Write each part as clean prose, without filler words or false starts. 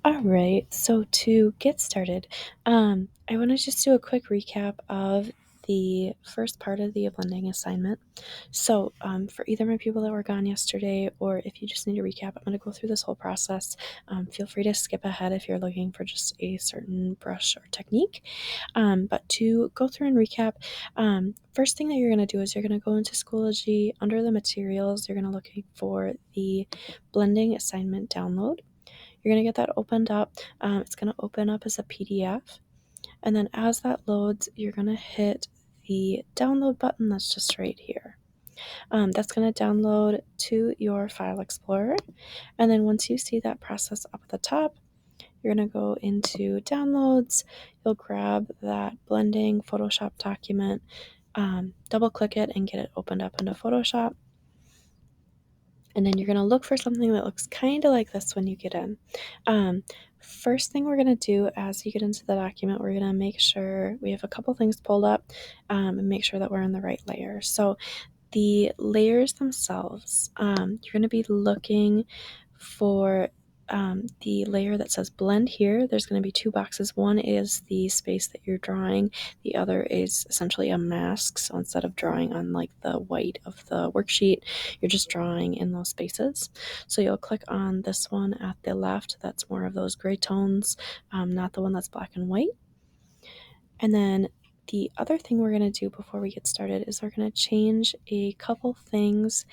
All right, so to get started, I want to just do a quick recap of the first part of the blending assignment. So, for either my people that were gone yesterday, or if you just need a recap, I'm going to go through this whole process. Feel free to skip ahead if you're looking for just a certain brush or technique. But to go through and recap, first thing that you're going to do is you're going to go into Schoology. Under the materials, you're going to look for the blending assignment download. You're going to get that opened up. It's going to open up as a PDF. And then as that loads, you're going to hit the download button that's just right here. That's going to download to your File Explorer. And then once you see that process up at the top, you're going to go into Downloads. You'll grab that blending Photoshop document, double click it, and get it opened up into Photoshop. And then you're going to look for something that looks kind of like this when you get in. First thing we're going to do as you get into the document, we're going to make sure we have a couple things pulled up and make sure that we're in the right layer. So the layers themselves, you're going to be looking for the layer that says blend here. There's going to be two boxes. One is the space that you're drawing. The other is essentially a mask. So instead of drawing on like the white of the worksheet, you're just drawing in those spaces. So you'll click on this one at the left. That's more of those gray tones, not the one that's black and white. And then the other thing we're going to do before we get started is we're going to change a couple things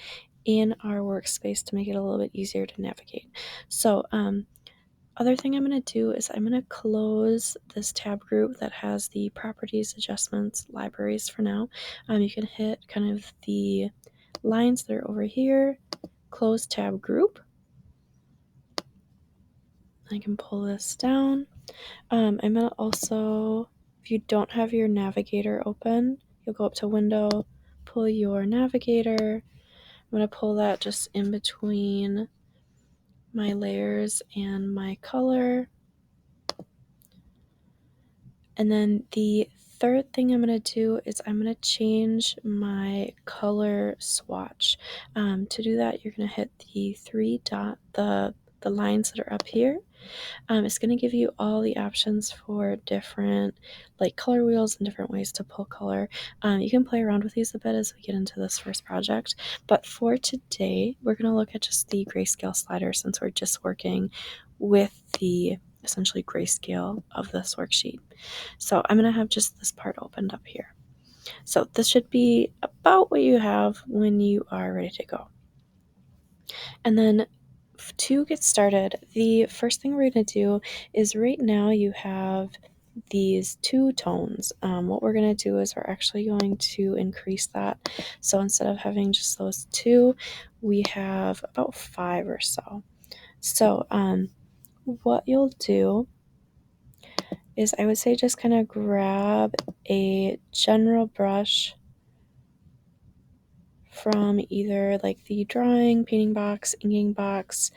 in our workspace to make it a little bit easier to navigate. So other thing I'm going to do is I'm going to close this tab group that has the properties, adjustments, libraries for now. You can hit kind of the lines that are over here, close tab group. I can pull this down. I'm going to also, if you don't have your navigator open, you'll go up to Window, pull your navigator. I'm going to pull that just in between my layers and my color. And then the third thing I'm going to do is I'm going to change my color swatch. To do that, you're going to hit the three dot, the lines that are up here. It's going to give you all the options for different like color wheels and different ways to pull color. You can play around with these a bit as we get into this first project. But for today, we're going to look at just the grayscale slider since we're just working with the essentially grayscale of this worksheet. So I'm going to have just this part opened up here. So this should be about what you have when you are ready to go. And then to get started, the first thing we're going to do is right now you have these two tones. What we're going to do is we're actually going to increase that. So instead of having just those two, we have about 5 or so. So what you'll do is I would say just kind of grab a general brush from either like the drawing, painting box, inking box.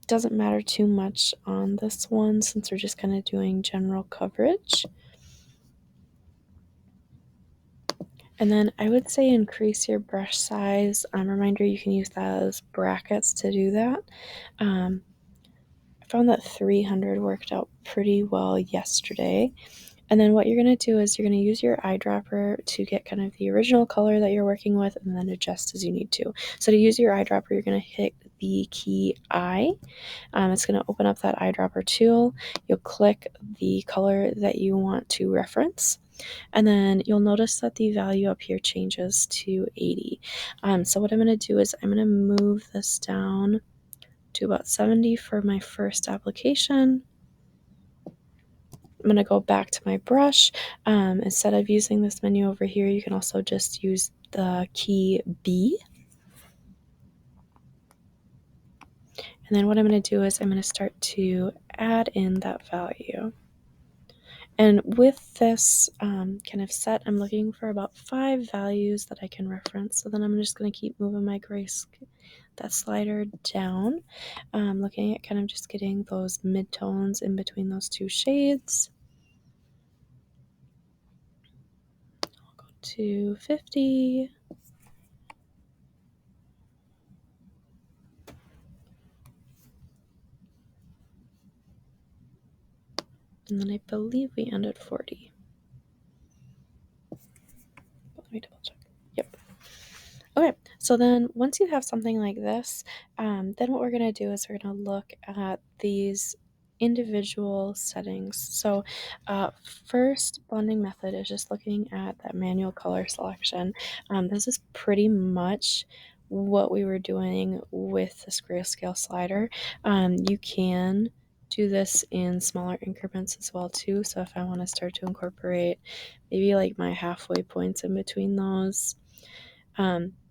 Doesn't matter too much on this one since we're just kind of doing general coverage. And then I would say increase your brush size. Reminder, you can use that as brackets to do that. I found that 300 worked out pretty well yesterday. And then what you're going to do is you're going to use your eyedropper to get kind of the original color that you're working with and then adjust as you need to. So to use your eyedropper, you're going to hit the key I. It's going to open up that eyedropper tool. You'll click the color that you want to reference. And then you'll notice that the value up here changes to 80. So what I'm going to do is I'm going to move this down to about 70 for my first application. I'm going to go back to my brush. Instead of using this menu over here, you can also just use the key B. And then what I'm going to do is I'm going to start to add in that value. And with this kind of set, I'm looking for about 5 values that I can reference. So then I'm just going to keep moving my that slider down, looking at kind of just getting those midtones in between those two shades. I'll go to 50. And then I believe we ended 40. Let me double check. Yep. Okay, so then once you have something like this, then what we're going to do is we're going to look at these individual settings. So first blending method is just looking at that manual color selection. This is pretty much what we were doing with this grayscale slider. You can do this in smaller increments as well too. So if I want to start to incorporate maybe like my halfway points in between those,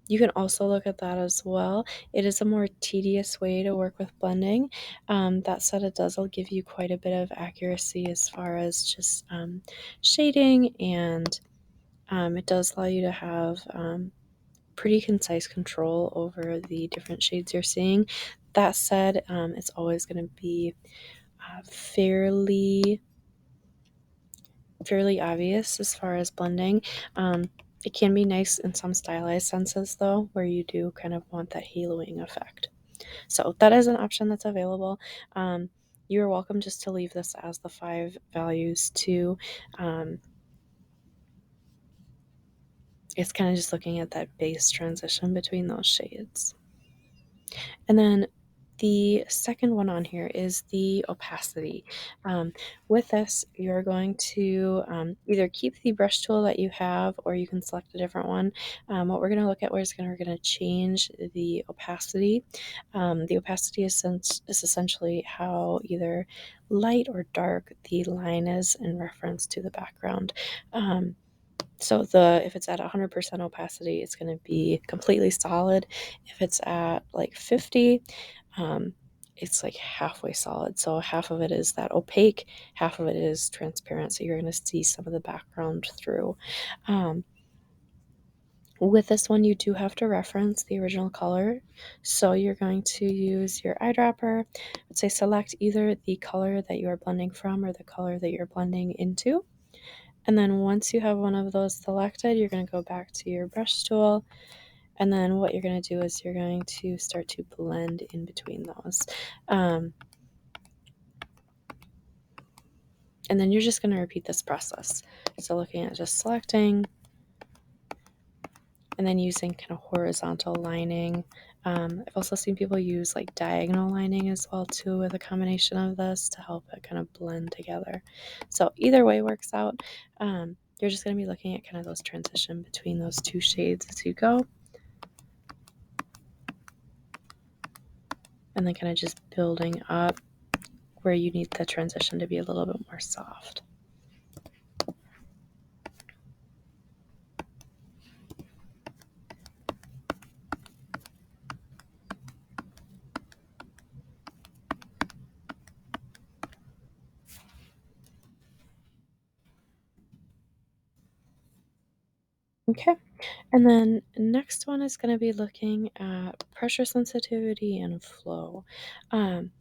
you can also look at that as well. It is a more tedious way to work with blending. That said, it does give you quite a bit of accuracy as far as just shading, and it does allow you to have pretty concise control over the different shades you're seeing. That said, it's always going to be fairly obvious as far as blending. It can be nice in some stylized senses, though, where you do kind of want that haloing effect. So that is an option that's available. You're welcome just to leave this as the 5 values too. It's kind of just looking at that base transition between those shades. And then the second one on here is the opacity. With this, you're going to either keep the brush tool that you have, or you can select a different one. What we're going to look at is we're going to change the opacity. The opacity is essentially how either light or dark the line is in reference to the background. So if it's at 100% opacity, it's going to be completely solid. If it's at like 50, it's like halfway solid. So half of it is that opaque, half of it is transparent. So you're going to see some of the background through. With this one, you do have to reference the original color. So you're going to use your eyedropper. Let's say select either the color that you are blending from or the color that you're blending into. And then once you have one of those selected, you're going to go back to your brush tool. And then what you're going to do is you're going to start to blend in between those. And then you're just going to repeat this process. So looking at just selecting and then using kind of horizontal lining. I've also seen people use like diagonal lining as well too with a combination of this to help it kind of blend together. So either way works out. You're just going to be looking at kind of those transition between those two shades as you go. And then kind of just building up where you need the transition to be a little bit more soft. Okay, and then next one is going to be looking at pressure sensitivity and flow. I'm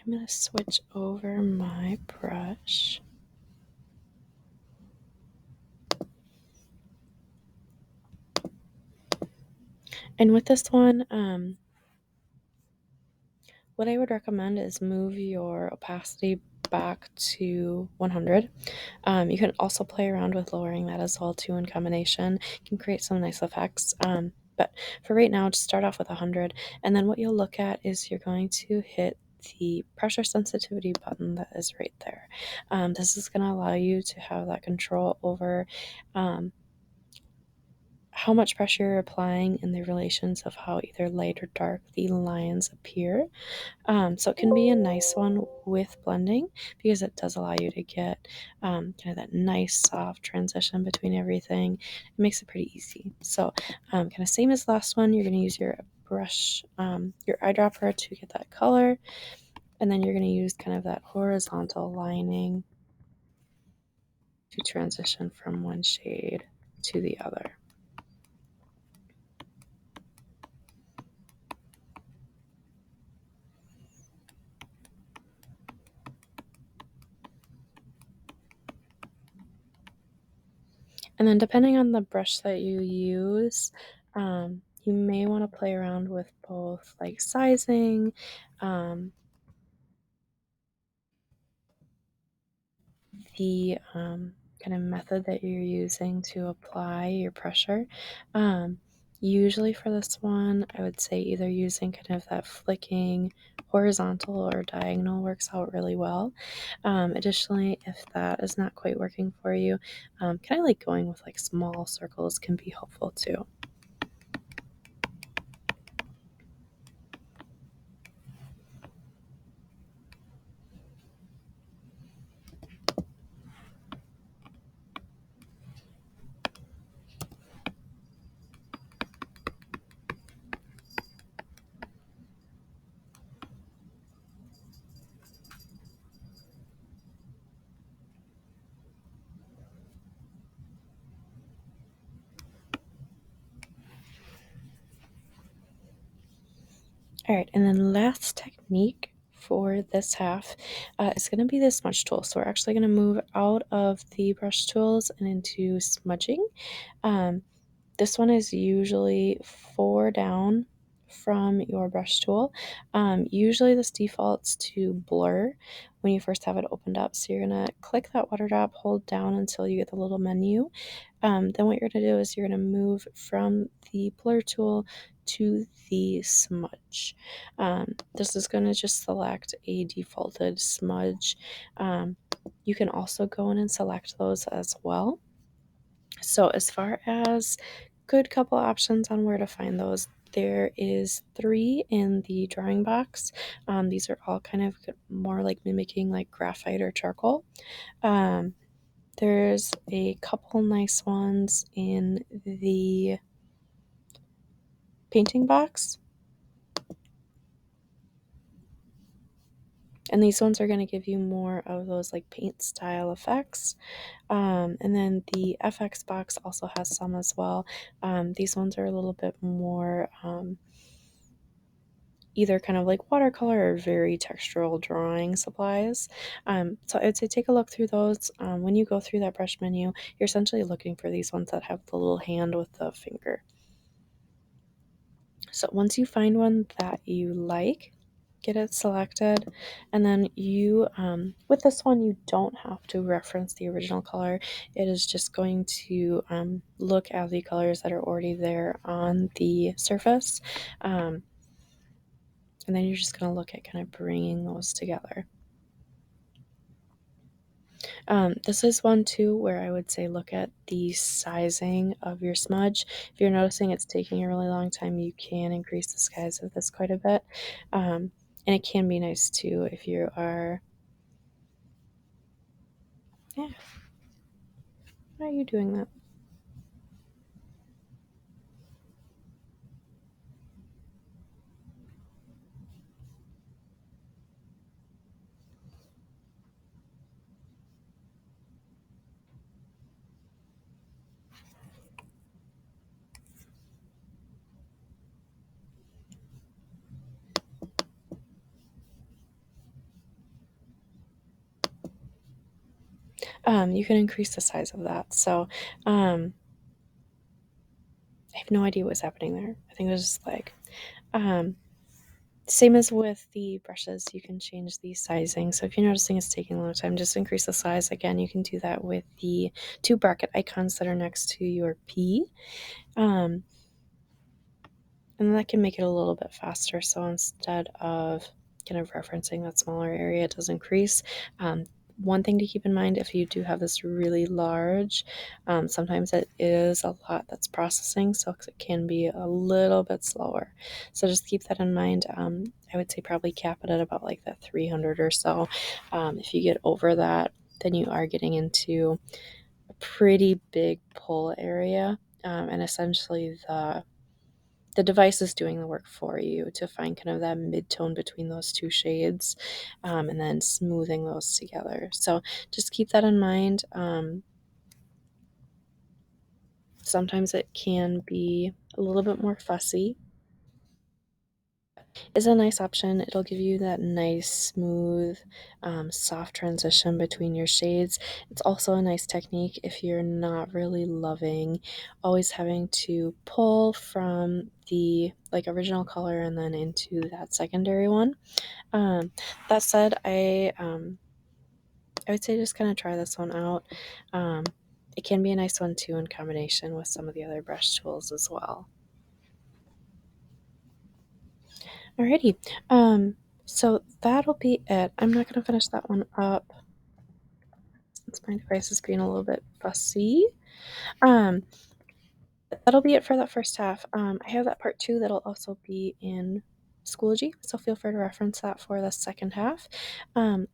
going to switch over my brush. And with this one, what I would recommend is move your opacity back to 100. You can also play around with lowering that as well too in combination. You can create some nice effects. But for right now, just start off with 100. And then what you'll look at is you're going to hit the pressure sensitivity button that is right there. This is going to allow you to have that control over how much pressure you're applying and the relations of how either light or dark the lines appear. So it can be a nice one with blending because it does allow you to get kind of that nice soft transition between everything. It makes it pretty easy. So kind of same as last one, you're going to use your brush, your eyedropper to get that color. And then you're going to use kind of that horizontal lining to transition from one shade to the other. And then depending on the brush that you use, you may want to play around with both like sizing, the kind of method that you're using to apply your pressure. Usually for this one, I would say either using kind of that flicking horizontal or diagonal works out really well. Additionally, if that is not quite working for you, kind of like going with like small circles can be helpful too. All right, and then last technique for this half is going to be the smudge tool. So we're actually going to move out of the brush tools and into smudging. Um, this one is usually 4 down from your brush tool. Usually this defaults to blur when you first have it opened up. So you're going to click that water drop, hold down until you get the little menu. Then what you're going to do is you're going to move from the blur tool to the smudge. This is going to just select a defaulted smudge. You can also go in and select those as well. So as far as good couple options on where to find those, there is 3 in the drawing box. These are all kind of more like mimicking like graphite or charcoal. Um, there's a couple nice ones in the painting box. And these ones are going to give you more of those like paint style effects. And then the FX box also has some as well. These ones are a little bit more either kind of like watercolor or very textural drawing supplies. So I would say take a look through those. When you go through that brush menu, you're essentially looking for these ones that have the little hand with the finger. So once you find one that you like, get it selected, and then you with this one you don't have to reference the original color. It is just going to look at the colors that are already there on the surface, and then you're just going to look at kind of bringing those together. This is one too where I would say look at the sizing of your smudge. If you're noticing it's taking a really long time, you can increase the size of this quite a bit. And it can be nice too if you are, yeah, why are you doing that? You can increase the size of that. So, I have no idea what's happening there. I think it was just like, um, same as with the brushes, you can change the sizing. So if you're noticing it's taking a long time, just increase the size. Again, you can do that with the 2 bracket icons that are next to your P. Um, and that can make it a little bit faster. So instead of kind of referencing that smaller area, it does increase. One thing to keep in mind if you do have this really large, sometimes it is a lot that's processing, so it can be a little bit slower. So just keep that in mind. I would say probably cap it at about like that 300 or so. If you get over that, then you are getting into a pretty big pull area, and essentially the device is doing the work for you to find kind of that mid-tone between those 2 shades, and then smoothing those together. So just keep that in mind. Sometimes it can be a little bit more fussy. It's a nice option. It'll give you that nice, smooth, soft transition between your shades. It's also a nice technique if you're not really loving always having to pull from the like original color and then into that secondary one. That said, I would say just kind of try this one out. Um, it can be a nice one too in combination with some of the other brush tools as well. Alrighty, so that'll be it. I'm not going to finish that one up since my device is being a little bit fussy. Um, that'll be it for that first half. I have that part 2 that'll also be in Schoology, so feel free to reference that for the second half.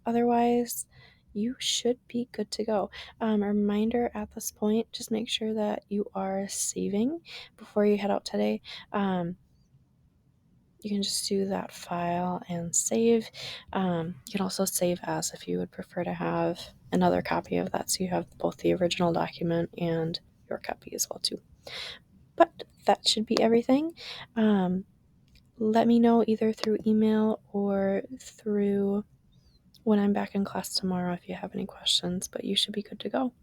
Otherwise, you should be good to go. A reminder at this point, just make sure that you are saving before you head out today. You can just do that file and save. You can also save as if you would prefer to have another copy of that, so you have both the original document and your copy as well too. But that should be everything. Let me know either through email or through when I'm back in class tomorrow if you have any questions, but you should be good to go.